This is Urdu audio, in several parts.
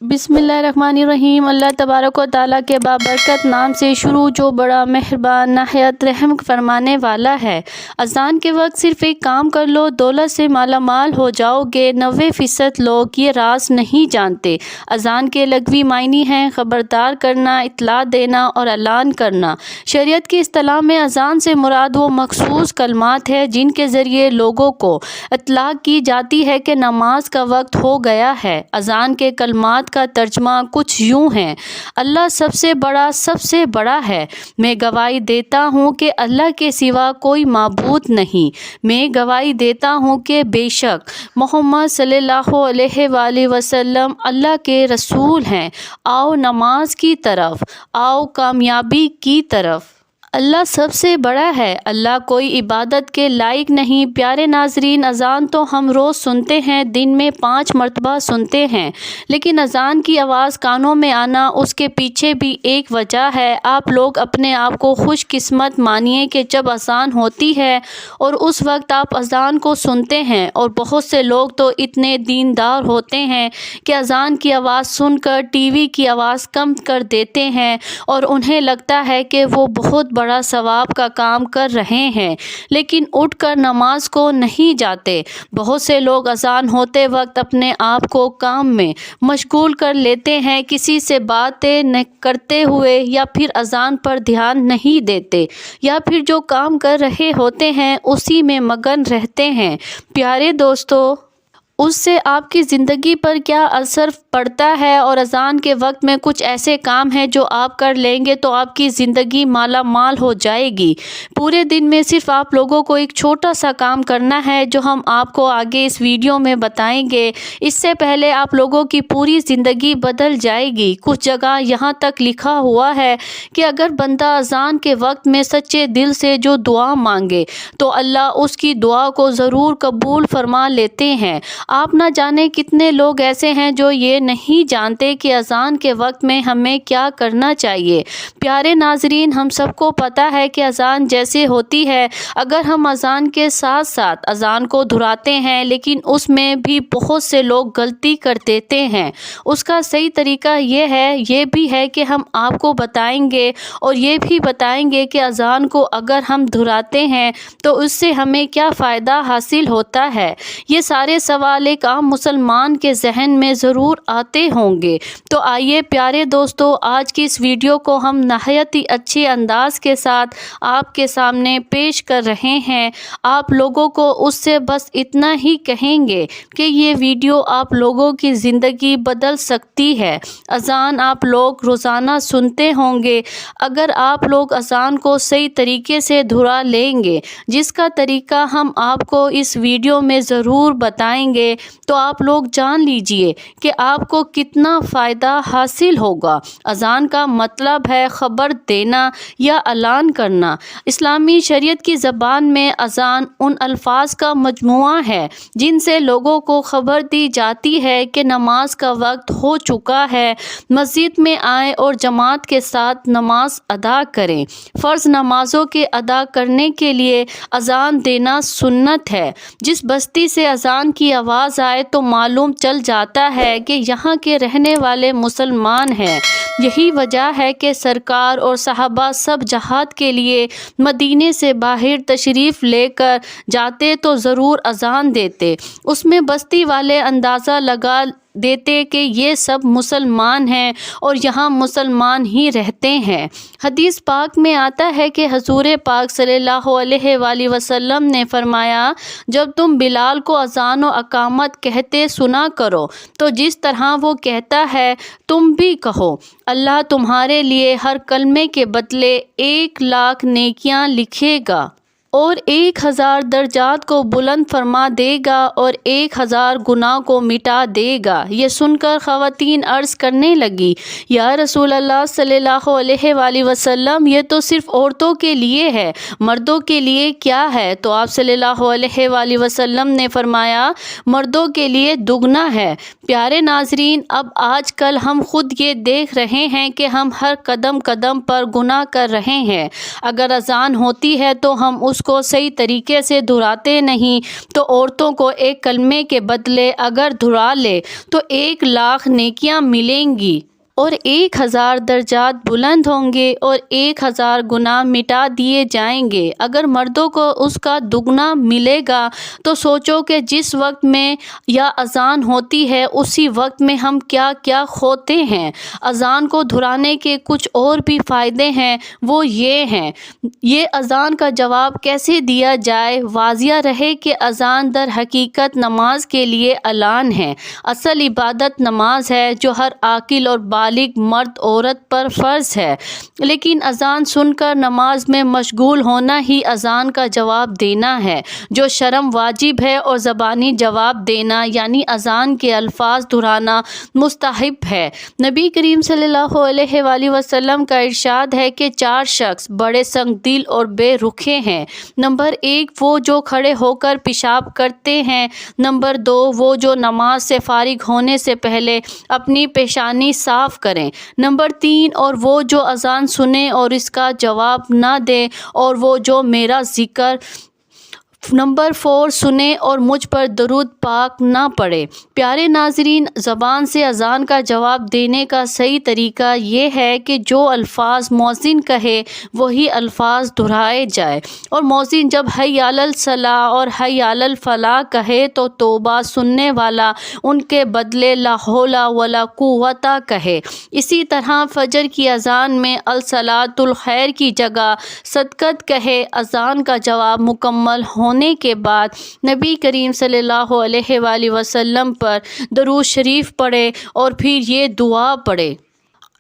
بسم اللہ الرحمن الرحیم۔ اللہ تبارک و تعالیٰ کے بابرکت نام سے شروع جو بڑا مہربان نہایت رحم فرمانے والا ہے۔ اذان کے وقت صرف ایک کام کر لو، دولت سے مالا مال ہو جاؤ گے۔ 90% لوگ یہ راز نہیں جانتے۔ اذان کے لغوی معنی ہیں خبردار کرنا، اطلاع دینا اور اعلان کرنا۔ شریعت کی اصطلاح میں اذان سے مراد وہ مخصوص کلمات ہے جن کے ذریعے لوگوں کو اطلاع کی جاتی ہے کہ نماز کا وقت ہو گیا ہے۔ اذان کے کلمات کا ترجمہ کچھ یوں ہے: اللہ سب سے بڑا ہے۔ میں گواہی دیتا ہوں کہ اللہ کے سوا کوئی معبود نہیں۔ میں گواہی دیتا ہوں کہ بے شک محمد صلی اللہ علیہ وآلہ وسلم اللہ کے رسول ہیں۔ آؤ نماز کی طرف، آؤ کامیابی کی طرف۔ اللہ سب سے بڑا ہے، اللہ کوئی عبادت کے لائق نہیں۔ پیارے ناظرین، اذان تو ہم روز سنتے ہیں، دن میں 5 مرتبہ سنتے ہیں، لیکن اذان کی آواز کانوں میں آنا، اس کے پیچھے بھی ایک وجہ ہے۔ آپ لوگ اپنے آپ کو خوش قسمت مانیے کہ جب اذان ہوتی ہے اور اس وقت آپ اذان کو سنتے ہیں، اور بہت سے لوگ تو اتنے دیندار ہوتے ہیں کہ اذان کی آواز سن کر ٹی وی کی آواز کم کر دیتے ہیں اور انہیں لگتا ہے کہ وہ بہت بڑا ثواب کا کام کر رہے ہیں، لیکن اٹھ کر نماز کو نہیں جاتے۔ بہت سے لوگ اذان ہوتے وقت اپنے آپ کو کام میں مشغول کر لیتے ہیں، کسی سے باتیں کرتے ہوئے، یا پھر اذان پر دھیان نہیں دیتے، یا پھر جو کام کر رہے ہوتے ہیں اسی میں مگن رہتے ہیں۔ پیارے دوستو، اس سے آپ کی زندگی پر کیا اثر پڑتا ہے؟ اور اذان کے وقت میں کچھ ایسے کام ہیں جو آپ کر لیں گے تو آپ کی زندگی مالا مال ہو جائے گی۔ پورے دن میں صرف آپ لوگوں کو ایک چھوٹا سا کام کرنا ہے جو ہم آپ کو آگے اس ویڈیو میں بتائیں گے۔ اس سے پہلے آپ لوگوں کی پوری زندگی بدل جائے گی۔ کچھ جگہ یہاں تک لکھا ہوا ہے کہ اگر بندہ اذان کے وقت میں سچے دل سے جو دعا مانگے تو اللہ اس کی دعا کو ضرور قبول فرما لیتے ہیں۔ آپ نہ جانے کتنے لوگ ایسے ہیں جو یہ نہیں جانتے کہ اذان کے وقت میں ہمیں کیا کرنا چاہیے۔ پیارے ناظرین، ہم سب کو پتہ ہے کہ اذان جیسے ہوتی ہے، اگر ہم اذان کے ساتھ ساتھ اذان کو دہراتے ہیں، لیکن اس میں بھی بہت سے لوگ غلطی کر دیتے ہیں۔ اس کا صحیح طریقہ یہ بھی ہے کہ ہم آپ کو بتائیں گے، اور یہ بھی بتائیں گے کہ اذان کو اگر ہم دہراتے ہیں تو اس سے ہمیں کیا فائدہ حاصل ہوتا ہے۔ یہ سارے سوال ایک عام مسلمان کے ذہن میں ضرور آتے ہوں گے۔ تو آئیے پیارے دوستو، آج کی اس ویڈیو کو ہم نہایت ہی اچھے انداز کے ساتھ آپ کے سامنے پیش کر رہے ہیں۔ آپ لوگوں کو اس سے بس اتنا ہی کہیں گے کہ یہ ویڈیو آپ لوگوں کی زندگی بدل سکتی ہے۔ اذان آپ لوگ روزانہ سنتے ہوں گے۔ اگر آپ لوگ اذان کو صحیح طریقے سے دہرا لیں گے، جس کا طریقہ ہم آپ کو اس ویڈیو میں ضرور بتائیں گے، تو آپ لوگ جان لیجئے کہ آپ کو کتنا فائدہ حاصل ہوگا۔ اذان کا مطلب ہے خبر دینا یا اعلان کرنا۔ اسلامی شریعت کی زبان میں اذان ان الفاظ کا مجموعہ ہے جن سے لوگوں کو خبر دی جاتی ہے کہ نماز کا وقت ہو چکا ہے۔ مسجد میں آئیں اور جماعت کے ساتھ نماز ادا کریں۔ فرض نمازوں کے ادا کرنے کے لیے اذان دینا سنت ہے۔ جس بستی سے اذان کی آواز آئے تو معلوم چل جاتا ہے کہ یہاں کے رہنے والے مسلمان ہیں۔ یہی وجہ ہے کہ سرکار اور صحابہ سب جہاد کے لیے مدینے سے باہر تشریف لے کر جاتے تو ضرور اذان دیتے۔ اس میں بستی والے اندازہ لگا دیتے کہ یہ سب مسلمان ہیں اور یہاں مسلمان ہی رہتے ہیں۔ حدیث پاک میں آتا ہے کہ حضور پاک صلی اللہ علیہ وآلہ وسلم نے فرمایا، جب تم بلال کو اذان و اقامت کہتے سنا کرو تو جس طرح وہ کہتا ہے تم بھی کہو، اللہ تمہارے لیے ہر کلمے کے بدلے 1,00,000 نیکیاں لکھے گا اور 1,000 درجات کو بلند فرما دے گا اور 1,000 گناہ کو مٹا دے گا۔ یہ سن کر خواتین عرض کرنے لگی، یا رسول اللہ صلی اللہ علیہ وآلہ وسلم، یہ تو صرف عورتوں کے لیے ہے، مردوں کے لیے کیا ہے؟ تو آپ صلی اللہ علیہ وآلہ وسلم نے فرمایا، مردوں کے لیے دگنا ہے۔ پیارے ناظرین، اب آج کل ہم خود یہ دیکھ رہے ہیں کہ ہم ہر قدم قدم پر گناہ کر رہے ہیں۔ اگر اذان ہوتی ہے تو ہم اس کو صحیح طریقے سے دہراتے نہیں تو عورتوں کو ایک کلمے کے بدلے اگر دہرا لے تو 1,00,000 نیکیاں ملیں گی اور 1,000 درجات بلند ہوں گے اور 1,000 گناہ مٹا دیے جائیں گے۔ اگر مردوں کو اس کا دگنا ملے گا تو سوچو کہ جس وقت میں یا اذان ہوتی ہے اسی وقت میں ہم کیا کیا کھوتے ہیں۔ اذان کو دہرانے کے کچھ اور بھی فائدے ہیں، وہ یہ ہیں۔ یہ اذان کا جواب کیسے دیا جائے؟ واضح رہے کہ اذان در حقیقت نماز کے لیے اعلان ہے۔ اصل عبادت نماز ہے جو ہر عاقل اور بالغ مرد عورت پر فرض ہے، لیکن اذان سن کر نماز میں مشغول ہونا ہی اذان کا جواب دینا ہے جو شرم واجب ہے، اور زبانی جواب دینا یعنی اذان کے الفاظ دہرانا مستحب ہے۔ نبی کریم صلی اللہ علیہ وآلہ وسلم کا ارشاد ہے کہ 4 شخص بڑے سنگ دل اور بے رخے ہیں۔ نمبر 1 وہ جو کھڑے ہو کر پیشاب کرتے ہیں۔ نمبر 2 وہ جو نماز سے فارغ ہونے سے پہلے اپنی پیشانی صاف کریں۔ نمبر 3 اور وہ جو اذان سنے اور اس کا جواب نہ دے، اور وہ جو میرا ذکر نمبر 4 سنے اور مجھ پر درود پاک نہ پڑھے۔ پیارے ناظرین، زبان سے اذان کا جواب دینے کا صحیح طریقہ یہ ہے کہ جو الفاظ مؤذن کہے وہی الفاظ دہرائے جائے، اور مؤذن جب حی علی الصلاۃ اور حی علی الفلاح کہے تو توبہ سننے والا ان کے بدلے لا حول ولا قوت کہے۔ اسی طرح فجر کی اذان میں الصلاۃ الخیر کی جگہ صدقت کہے۔ اذان کا جواب مکمل ہونے کے بعد نبی کریم صلی اللہ علیہ وآلہ وسلم پر درود شریف پڑھے اور پھر یہ دعا پڑھے: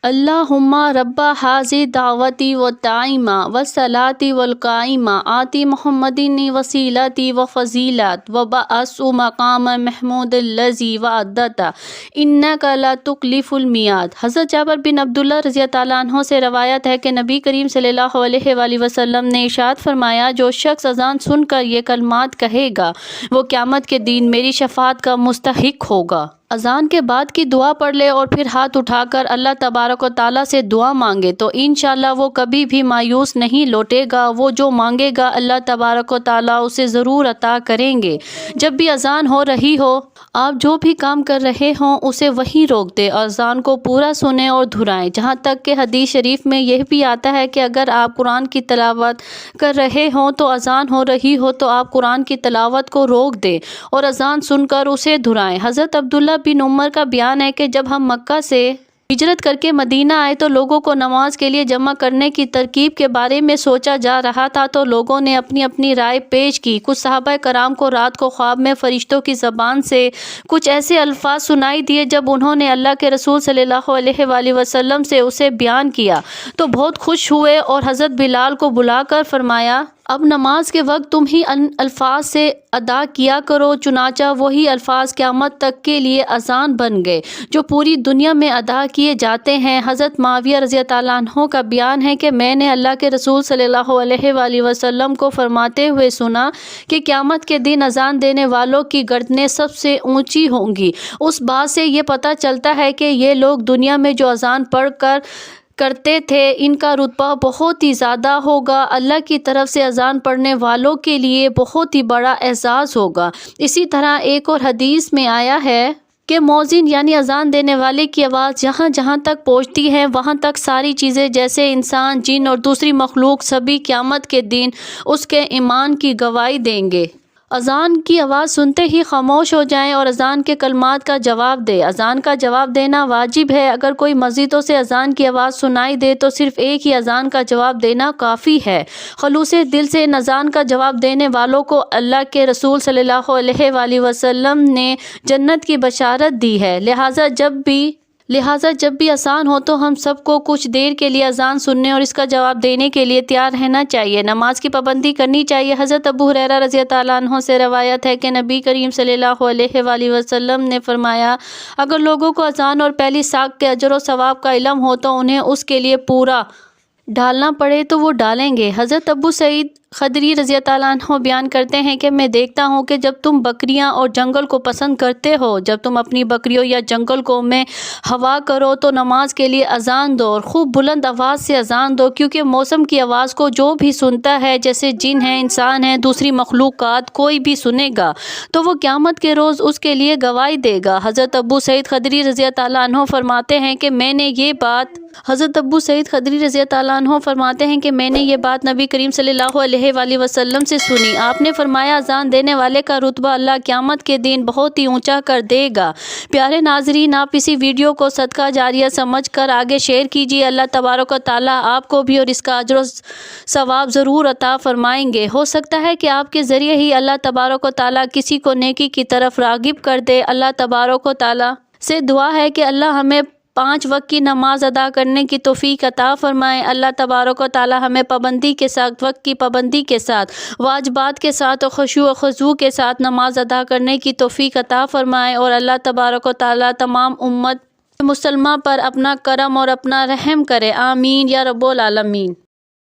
اللہم رب ھذی دعوتی والتامہ والصلاۃ والقائمہ آتی محمدن وسیلۃ وفضیلۃ وبعثہ مقاما محمودا الذی وعدتہ انک لا تخلف المیعاد۔ حضرت جابر بن عبداللہ رضی اللہ عنہ سے روایت ہے کہ نبی کریم صلی اللہ علیہ وآلہ وسلم نے ارشاد فرمایا: جو شخص اذان سن کر یہ کلمات کہے گا وہ قیامت کے دن میری شفاعت کا مستحق ہوگا۔ اذان کے بعد کی دعا پڑھ لے اور پھر ہاتھ اٹھا کر اللہ تبارک و تعالیٰ سے دعا مانگے تو انشاءاللہ وہ کبھی بھی مایوس نہیں لوٹے گا۔ وہ جو مانگے گا اللہ تبارک و تعالیٰ اسے ضرور عطا کریں گے۔ جب بھی اذان ہو رہی ہو، آپ جو بھی کام کر رہے ہوں اسے وہیں روک دیں اور اذان کو پورا سنیں اور دہرائیں۔ جہاں تک کہ حدیث شریف میں یہ بھی آتا ہے کہ اگر آپ قرآن کی تلاوت کر رہے ہوں تو اذان ہو رہی ہو تو آپ قرآن کی تلاوت کو روک دیں اور اذان سن کر اسے دہرائیں۔ حضرت عبداللہ بن عمر کا بیان ہے کہ جب ہم مکہ سے ہجرت کر کے مدینہ آئے تو لوگوں کو نماز کے لیے جمع کرنے کی ترکیب کے بارے میں سوچا جا رہا تھا تو لوگوں نے اپنی اپنی رائے پیش کی۔ کچھ صحابہ کرام کو رات کو خواب میں فرشتوں کی زبان سے کچھ ایسے الفاظ سنائی دیے جب انہوں نے اللہ کے رسول صلی اللہ علیہ وآلہ وسلم سے اسے بیان کیا تو بہت خوش ہوئے اور حضرت بلال کو بلا کر فرمایا: اب نماز کے وقت تم ہی ان الفاظ سے ادا کیا کرو۔ چنانچہ وہی الفاظ قیامت تک کے لیے اذان بن گئے جو پوری دنیا میں ادا کیے جاتے ہیں۔ حضرت معاویہ رضی اللہ عنہ کا بیان ہے کہ میں نے اللہ کے رسول صلی اللہ علیہ وآلہ وسلم کو فرماتے ہوئے سنا کہ قیامت کے دن اذان دینے والوں کی گردنیں سب سے اونچی ہوں گی۔ اس بات سے یہ پتہ چلتا ہے کہ یہ لوگ دنیا میں جو اذان پڑھ کر کرتے تھے ان کا رتبہ بہت ہی زیادہ ہوگا۔ اللہ کی طرف سے اذان پڑھنے والوں کے لیے بہت ہی بڑا اعزاز ہوگا۔ اسی طرح ایک اور حدیث میں آیا ہے کہ مؤذن یعنی اذان دینے والے کی آواز جہاں جہاں تک پہنچتی ہے وہاں تک ساری چیزیں جیسے انسان، جن اور دوسری مخلوق سبھی قیامت کے دن اس کے ایمان کی گواہی دیں گے۔ اذان کی آواز سنتے ہی خاموش ہو جائیں اور اذان کے کلمات کا جواب دے۔ اذان کا جواب دینا واجب ہے۔ اگر کوئی مسجدوں سے اذان کی آواز سنائی دے تو صرف ایک ہی اذان کا جواب دینا کافی ہے۔ خلوص دل سے ان اذان کا جواب دینے والوں کو اللہ کے رسول صلی اللہ علیہ وآلہ وسلم نے جنت کی بشارت دی ہے۔ لہٰذا جب بھی اذان ہو تو ہم سب کو کچھ دیر کے لیے اذان سننے اور اس کا جواب دینے کے لیے تیار رہنا چاہیے۔ نماز کی پابندی کرنی چاہیے۔ حضرت ابو ہریرہ رضی اللہ عنہ سے روایت ہے کہ نبی کریم صلی اللہ علیہ وآلہ وسلم نے فرمایا: اگر لوگوں کو اذان اور پہلی ساق کے اجر و ثواب کا علم ہو تو انہیں اس کے لیے پورا ڈالنا پڑے تو وہ ڈالیں گے۔ حضرت ابو سعید خدری رضی اللہ عنہ بیان کرتے ہیں کہ میں دیکھتا ہوں کہ جب تم بکریاں اور جنگل کو پسند کرتے ہو، جب تم اپنی بکریوں یا جنگل کو میں ہوا کرو تو نماز کے لیے اذان دو اور خوب بلند آواز سے اذان دو، کیونکہ موسم کی آواز کو جو بھی سنتا ہے، جیسے جن ہیں، انسان ہیں، دوسری مخلوقات، کوئی بھی سنے گا تو وہ قیامت کے روز اس کے لیے گواہی دے گا۔ حضرت ابو سعید خدری رضی اللہ عنہ فرماتے ہیں کہ میں نے یہ بات نبی کریم صلی اللہ علیہ وآلہ وسلم سے سنی۔ آپ نے فرمایا اذان دینے والے کا رتبہ اللہ قیامت کے دن بہت ہی اونچا کر دے گا۔ پیارے ناظرین، آپ اسی ویڈیو کو صدقہ جاریہ سمجھ کر آگے شیئر کیجیے۔ اللہ تبارک و تعالیٰ آپ کو بھی اور اس کا اجر و ثواب ضرور عطا فرمائیں گے۔ ہو سکتا ہے کہ آپ کے ذریعے ہی اللہ تبارک و تعالیٰ کسی کو نیکی کی طرف راغب کر دے۔ اللہ تبارک و تعالیٰ سے دعا ہے کہ اللہ ہمیں 5 وقت کی نماز ادا کرنے کی توفیق عطا فرمائے۔ اللہ تبارک و تعالیٰ ہمیں پابندی کے ساتھ، وقت کی پابندی کے ساتھ، واجبات کے ساتھ اور خشوع و خضوع کے ساتھ نماز ادا کرنے کی توفیق عطا فرمائے، اور اللہ تبارک و تعالیٰ تمام امت مسلمہ پر اپنا کرم اور اپنا رحم کرے۔ آمین یا رب العالمین۔